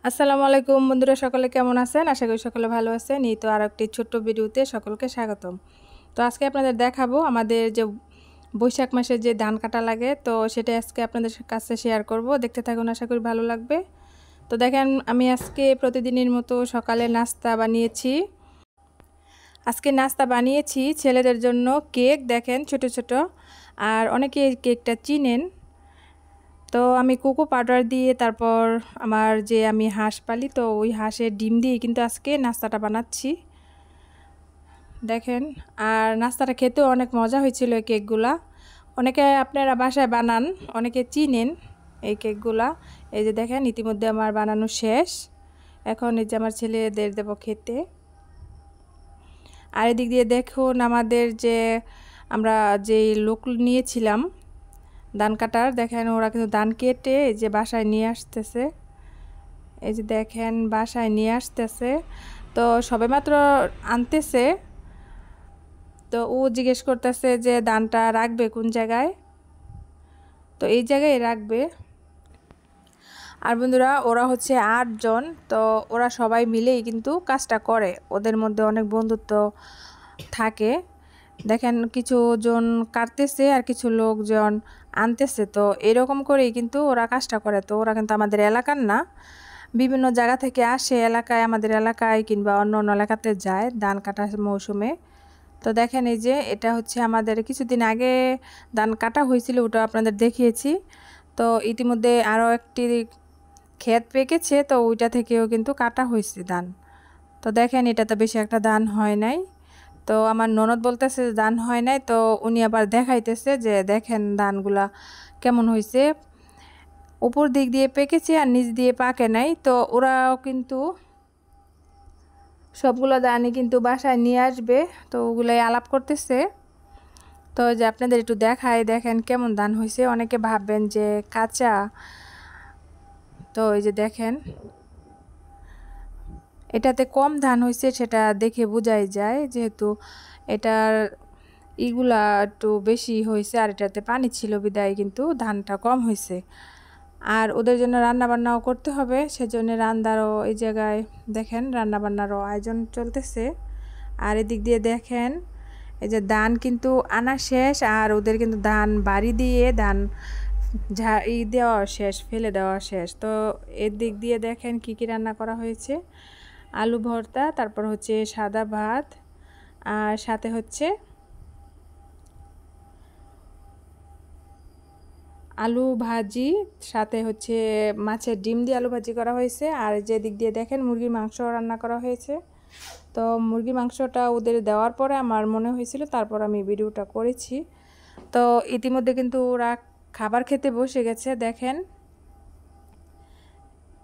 আসসালামু আলাইকুম বন্ধুরা, সকলে কেমন আছেন? আশা করি সকলে ভালো আছেন। এই তো আর একটি ছোট্ট ভিডিওতে সকলকে স্বাগতম। তো আজকে আপনাদের দেখাবো আমাদের যে বৈশাখ মাসে যে ধান কাটা লাগে, তো সেটা আজকে আপনাদের কাছে শেয়ার করব। দেখতে থাকুন, আশা করি ভালো লাগবে। তো দেখেন, আমি আজকে প্রতিদিনের মতো সকালে নাস্তা বানিয়েছি। ছেলেদের জন্য কেক, দেখেন ছোট ছোট, আর অনেকে এই কেকটা চিনেন। তো আমি কোকো পাউডার দিয়ে, তারপর আমার যে আমি হাঁস পালি, তো ওই হাঁসের ডিম দিয়ে কিন্তু আজকে নাস্তাটা বানাচ্ছি। দেখেন, আর নাস্তাটা খেতেও অনেক মজা হয়েছিল। এই কেকগুলা অনেকে আপনারা বাসায় বানান, অনেকে চিনেন এই কেকগুলা। এই যে দেখেন, ইতিমধ্যে আমার বানানো শেষ। এখন এই যে আমার ছেলেদের দেবো খেতে। আর এদিক দিয়ে দেখুন, আমাদের যে আমরা যেই লোক নিয়েছিলাম ধান কাটার, দেখেন ওরা কিন্তু ধান কেটে এই যে বাসায় নিয়ে আসতেছে। এই যে দেখেন বাসায় নিয়ে আসতেছে। তো সবেমাত্র আনতেছে, তো ও জিজ্ঞেস করতেছে যে ধানটা রাখবে কোন জায়গায়, তো এই জায়গায় রাখবে। আর বন্ধুরা, ওরা হচ্ছে 8 জন, তো ওরা সবাই মিলেই কিন্তু কাজটা করে। ওদের মধ্যে অনেক বন্ধুত্ব থাকে। দেখেন কিছু জন কাটতেছে আর কিছু লোকজন আনতেছে, তো এরকম করেই কিন্তু ওরা কাজটা করে। তো ওরা কিন্তু আমাদের এলাকার না, বিভিন্ন জায়গা থেকে আসে এলাকায়, আমাদের এলাকায় কিংবা অন্য অন্য এলাকাতে যায় ধান কাটার মৌসুমে। তো দেখেন, এই যে এটা হচ্ছে আমাদের কিছুদিন আগে ধান কাটা হয়েছিল, ওটা আপনাদের দেখিয়েছি। তো ইতিমধ্যে আরও একটি ক্ষেত পেকেছে, তো ওইটা থেকেও কিন্তু কাটা হয়েছে ধান। তো দেখেন, এটা তো বেশি একটা ধান হয় নাই। তো আমার ননদ বলতেছে ধান হয় নাই, তো উনি আবার দেখাইতেছে যে দেখেন ধানগুলা কেমন হয়েছে, উপর দিক দিয়ে পেকেছে আর নিচ দিয়ে পাকে নাই। তো ওরাও কিন্তু সবগুলো ধানই কিন্তু বাসায় নিয়ে আসবে, তো ওগুলাই আলাপ করতেছে। তো যে আপনাদের একটু দেখায়, দেখেন কেমন ধান হয়েছে। অনেকে ভাববেন যে কাঁচা, তো এই যে দেখেন এটাতে কম ধান হয়েছে, সেটা দেখে বোঝাই যায়, যেহেতু এটার ইগুলা একটু বেশি হয়েছে আর এটাতে পানি ছিল বিদায় কিন্তু ধানটা কম হয়েছে। আর ওদের জন্য রান্না বান্নাও করতে হবে, সেজন্য রান্নারও এই জায়গায় দেখেন রান্না বান্নারও আয়োজন চলতেছে। আর এদিক দিয়ে দেখেন এই যে ধান কিন্তু আনা শেষ, আর ওদের কিন্তু ধান বাড়ি দিয়ে ধান দেওয়া শেষ, ফেলে দেওয়া শেষ। তো এর দিক দিয়ে দেখেন কি কি রান্না করা হয়েছে। আলু ভর্তা, তারপর হচ্ছে সাদা ভাত, আর সাথে হচ্ছে আলু ভাজি, সাথে হচ্ছে মাছের ডিম দিয়ে আলু ভাজি করা হয়েছে। আর যে দিক দিয়ে দেখেন মুরগির মাংস রান্না করা হয়েছে। তো মুরগির মাংসটা ওদের দেওয়ার পরে আমার মনে হয়েছিল, তারপর আমি ভিডিওটা করেছি। তো ইতিমধ্যে কিন্তু ওরা খাবার খেতে বসে গেছে। দেখেন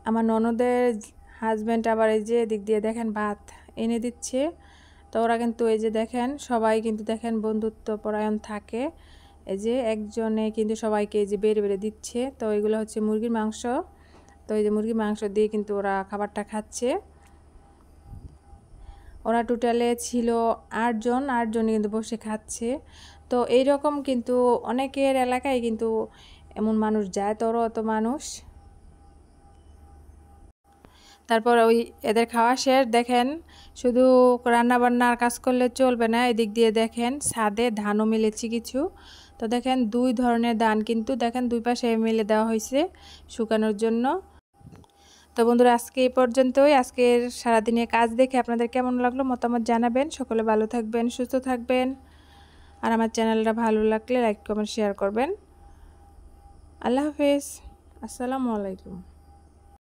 আমার ননদের হাজব্যান্ড আবার এই যে দিক দিয়ে দেখেন ভাত এনে দিচ্ছে। তো ওরা কিন্তু এই যে দেখেন সবাই কিন্তু দেখেন বন্ধুত্ব পরায়ণ থাকে। এই যে একজনে কিন্তু সবাইকে এই যে বেড়ে বেড়ে দিচ্ছে। তো এগুলো হচ্ছে মুরগির মাংস। তো এই যে মুরগির মাংস দিয়ে কিন্তু ওরা খাবারটা খাচ্ছে। ওরা টোটালে ছিল 8 জন, 8 জনই কিন্তু বসে খাচ্ছে। তো এইরকম কিন্তু অনেকের এলাকায় কিন্তু এমন মানুষ যায়, তোরও অত মানুষ। তারপর ওই এদের খাওয়া শেষ। দেখেন শুধু রান্না বান্নার কাজ করলে চলবে না, এদিক দিয়ে দেখেন ছাদে ধানও মিলেছে কিছু। তো দেখেন 2 ধরনের ধান কিন্তু দেখেন 2 পাশে মিলে দেওয়া হয়েছে শুকানোর জন্য। তো বন্ধুরা, আজকে এই পর্যন্তই। আজকের সারাদিনের কাজ দেখে আপনাদের কেমন লাগলো মতামত জানাবেন। সকলে ভালো থাকবেন, সুস্থ থাকবেন, আর আমার চ্যানেলটা ভালো লাগলে লাইক কমেন্ট শেয়ার করবেন। আল্লাহ হাফেজ, আসসালামু আলাইকুম।